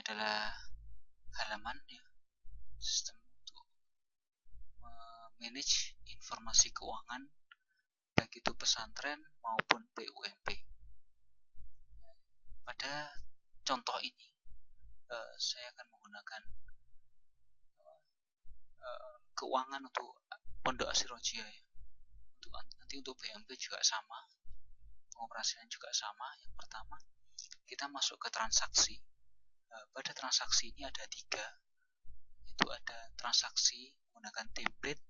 adalah halaman ya, sistem untuk manage informasi keuangan baik itu pesantren maupun BUMP. Pada contoh ini saya akan menggunakan keuangan untuk Pondok Asy-Rojiyah ya. Nanti untuk BUMP juga sama, pengoperasian juga sama. Yang pertama, kita masuk ke transaksi. Pada transaksi ini ada 3, yaitu ada transaksi menggunakan template,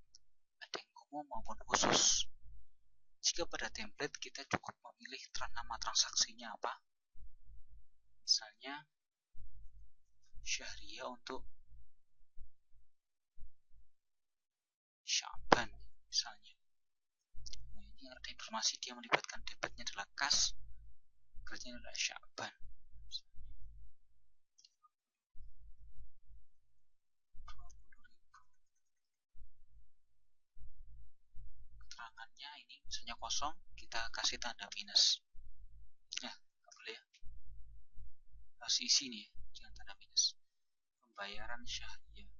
ada yang umum maupun khusus. Jika pada template kita cukup memilih nama transaksinya apa, misalnya Syahriyah untuk Sya'ban misalnya. Nah, ini ada informasi dia melibatkan debitnya adalah kas, kerjanya adalah Sya'ban. Keterangannya ini misalnya kosong, kita kasih tanda minus. Nah, nggak boleh ya. Harus isi nih dengan tanda minus. Pembayaran Syahriyah.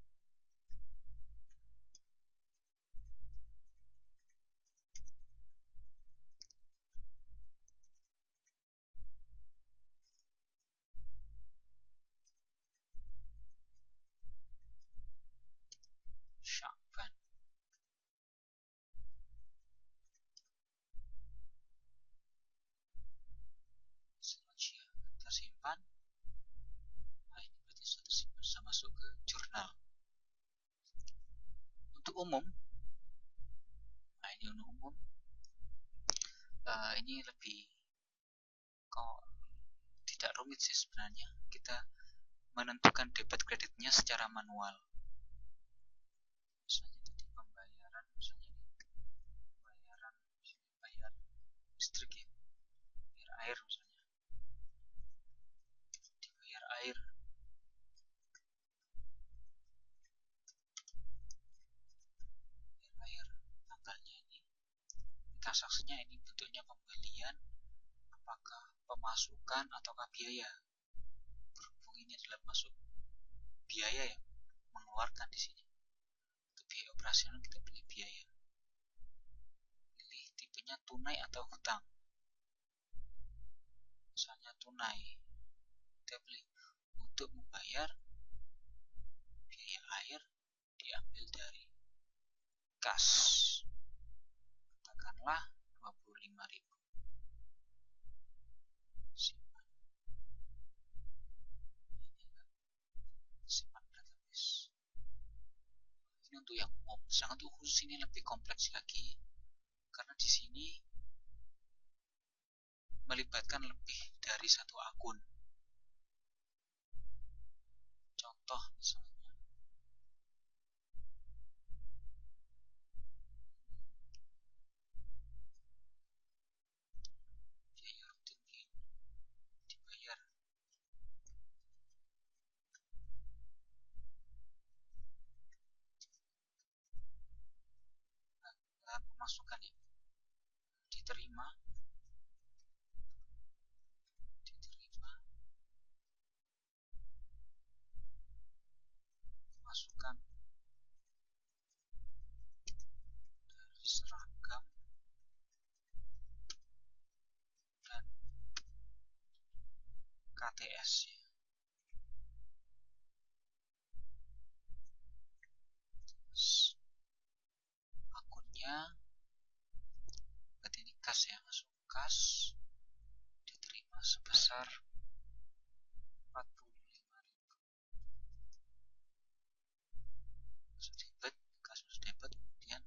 Sya'ban. Asy-Rojiyah tersimpan. Nah, ini berarti sudah tersimpan, sudah masuk ke jurnal. Untuk umum, nah ini untuk umum, ini lebih tidak rumit sih sebenarnya. Kita menentukan debit kreditnya secara manual. Misalnya tadi pembayaran, misalnya pembayaran bayar listrik ya, bayar air misalnya, dibayar air, tanggalnya ini, transaksinya ini bentuknya pembelian, apakah pemasukan ataukah biaya. Berhubung ini adalah masuk biaya ya, mengeluarkan di sini. Untuk biaya operasional kita pilih biaya. Pilih tipenya tunai atau hutang. Misalnya tunai, kita pilih untuk membayar biaya air diambil dari kas, katakanlah 25.000. Simpan. Simpan database. Ini untuk yang umum. Sedangkan untuk khusus ini lebih kompleks lagi, karena di sini melibatkan lebih dari satu akun. Contoh misalnya, biaya rutin dibayar. Nah, pemasukan ya, diterima, pemasukan dari seragam dan KTS ya. Akunnya berarti ini kas ya, masuk kas, diterima sebesar 45.000. Masuk debit, kas masuk debit, kemudian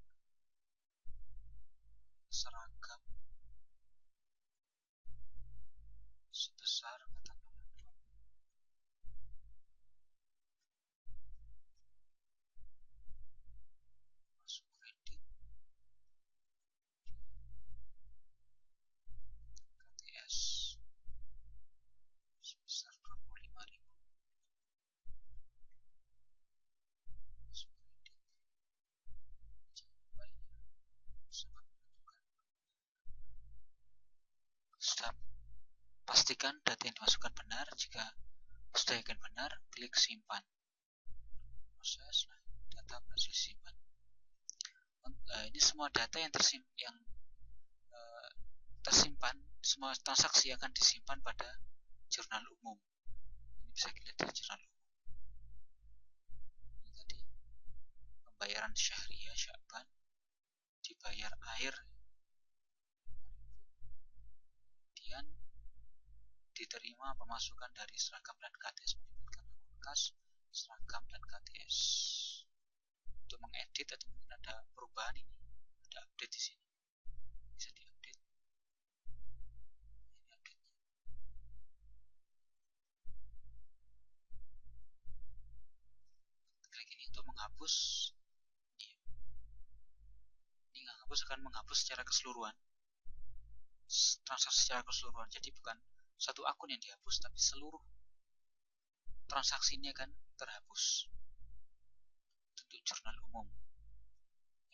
seragam sebesar katakanlah 20. Masuk kredit, KTS sebesar 25.000. Masuk kredit, jangan sangat menentukan. Sudah pastikan data yang dimasukkan benar. Jika Sudah yakin benar, klik simpan. Proses, data berhasil simpan. Ini semua data yang tersimpan, semua transaksi akan disimpan pada jurnal umum. Ini bisa dilihat di jurnal umum. Ini tadi pembayaran Syahriah Sya'ban, dibayar air, kemudian diterima pemasukan dari seragam dan KTS melibatkan akun kas, seragam dan KTS. Untuk mengedit atau mungkin ada perubahan ini, ada update di sini, bisa diupdate. Ini update-nya. Klik ini untuk menghapus. Ini menghapus akan menghapus secara keseluruhan, transaksi secara keseluruhan. Jadi bukan satu akun yang dihapus, tapi seluruh transaksi ini akan terhapus. Untuk jurnal umum,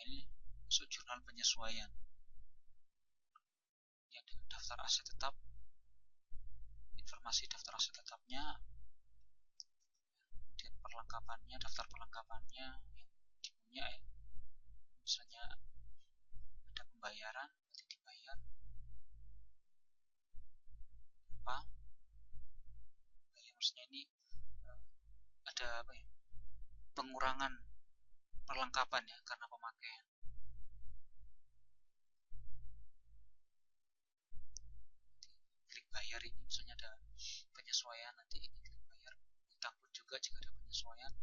ini masuk jurnal penyesuaian. Ini ada daftar aset tetap, informasi daftar aset tetapnya, kemudian perlengkapannya, daftar perlengkapannya yang dipunya ya. Misalnya ada pembayaran, nanti dibayar apa? Maksudnya ini ada apa ya? Pengurangan perlengkapan ya karena pemakaian. Klik bayar ini misalnya ada penyesuaian, nanti ini klik bayar. Utang pun juga jika ada penyesuaian,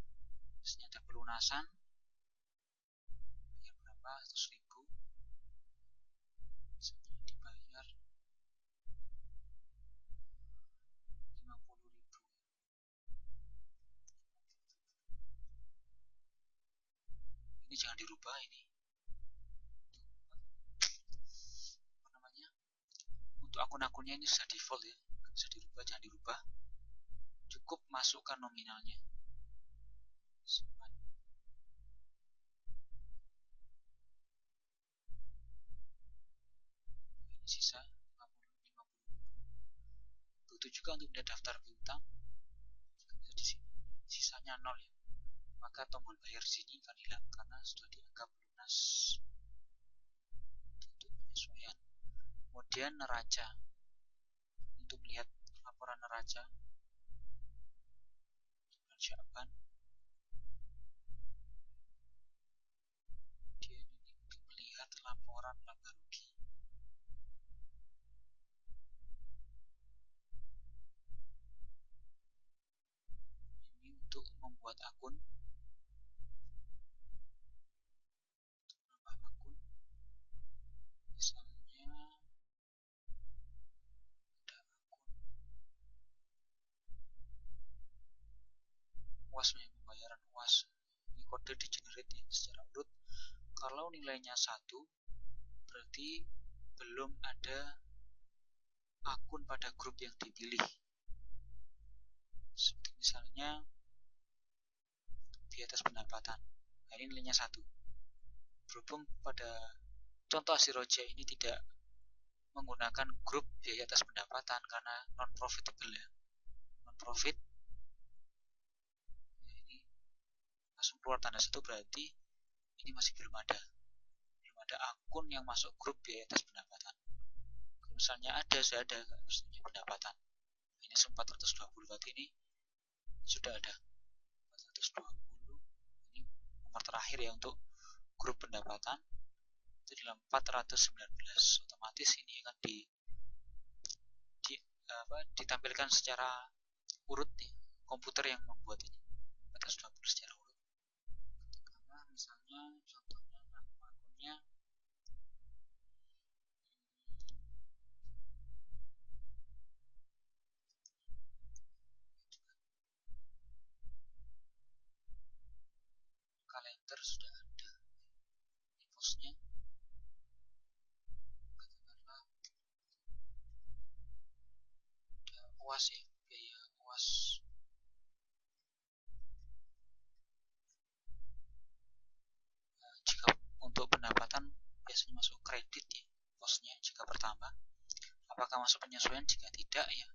misalnya ada pelunasan, bayar berapa, 100.000, misalnya dibayar 50.000. Ini jangan dirubah, ini apa namanya, untuk akun-akunnya ini sudah default ya, nggak bisa dirubah, jangan dirubah, cukup masukkan nominalnya, simpan. Ini sisa 50.000. Begitu juga untuk melihat daftar piutang, juga bisa di sini, sisanya 0 ya, maka tombol bayar di sini akan hilang karena sudah dianggap lunas. Untuk penyesuaian. Kemudian neraca, untuk melihat laporan neraca bulan Sya'ban. Kemudian ini untuk melihat laporan laba rugi. Ini untuk membuat akun, menambah akun. Misalnya ada akun UAS, pembayaran UAS. Ini kode di generate ya secara urut. Kalau nilainya 1, berarti belum ada akun pada grup yang dipilih. Seperti misalnya di atas pendapatan. Nah, ini nilainya 1. Berhubung pada contoh Asiroja ini tidak menggunakan grup biaya atas pendapatan karena non-profitable ya. Non-profit. Ya, ini langsung keluar tanda 1, berarti ini masih belum ada akun yang masuk grup biaya atas pendapatan. Kalau misalnya ada, sudah ada, maksudnya pendapatan. Ini 420, berarti ini sudah ada 420. Ini nomor terakhir ya untuk grup pendapatan. Itu dalam 419. Otomatis ini akan ditampilkan secara urut nih, komputer yang membuat ini 420 secara urut. Katakanlah misalnya contohnya akunnya kalender sudah ada invoice-nya, katakanlah ada UAS ya, biaya UAS. Jika untuk pendapatan biasanya masuk kredit ya, posnya jika bertambah. Apakah masuk penyesuaian? Jika tidak ya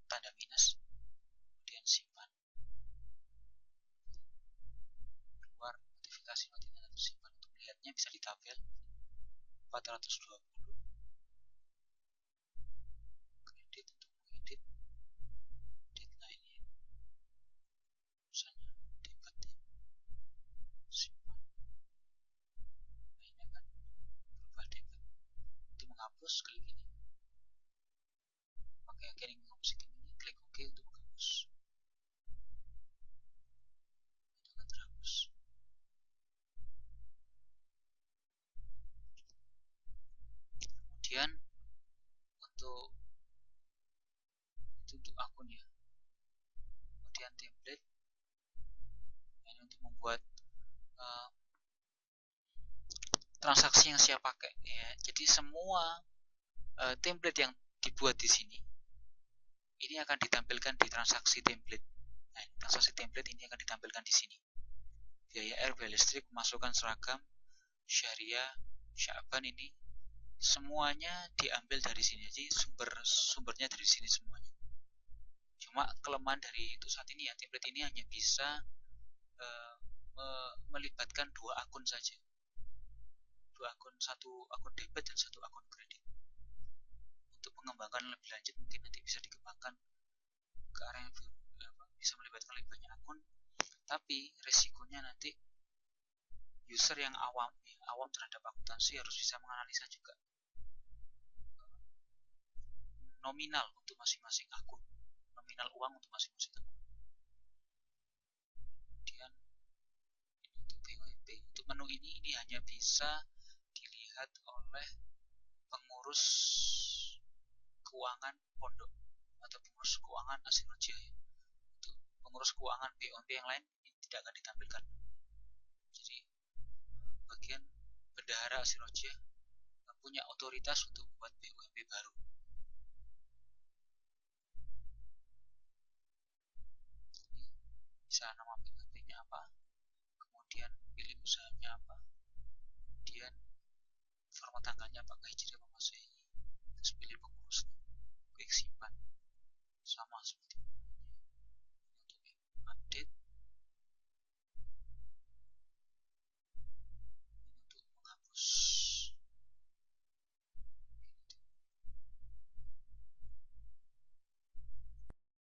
tanda minus, kemudian simpan. aplikasi nanti dana tersimpan. Untuk melihatnya bisa di tabel 420 kredit untuk mengedit deadline-nya, misalnya debit ya, simpan. Nah, ini akan berubah debit. Untuk menghapus, klik ini. Pakai agen yang menghapus item ini, klik OK untuk menghapus. Itu akan terhapus. Kemudian untuk itu untuk akun ya. Kemudian template, ini untuk membuat transaksi yang siap pakai ya. Jadi semua template yang dibuat di sini ini akan ditampilkan di transaksi template. Nah, transaksi template ini akan ditampilkan di sini. Biaya air, biaya listrik, pemasukan seragam, syariah, Sya'ban, ini semuanya diambil dari sini. Jadi sumbernya dari sini semuanya. Cuma kelemahan dari itu saat ini ya, template ini hanya bisa melibatkan dua akun saja. Dua akun, satu akun debit dan satu akun kredit. Untuk mengembangkan lebih lanjut mungkin nanti bisa dikembangkan ke arah yang bisa melibatkan lebih banyak akun, tapi resikonya nanti user yang awam terhadap akuntansi harus bisa menganalisa juga nominal untuk masing-masing akun, nominal uang untuk masing-masing akun. Kemudian untuk BUMP, untuk menu ini hanya bisa dilihat oleh pengurus keuangan pondok atau pengurus keuangan Asiroja ya. Untuk pengurus keuangan BUMP yang lain ini tidak akan ditampilkan. Jadi bagian bendahara Asiroja punya otoritas untuk membuat BUMP baru. Ini bisa nama BUMP-nya apa, kemudian pilih usahanya apa, kemudian format tanggalnya apakah Hijriah atau Masehi, terus pilih pengurusnya, klik simpan, sama seperti ini.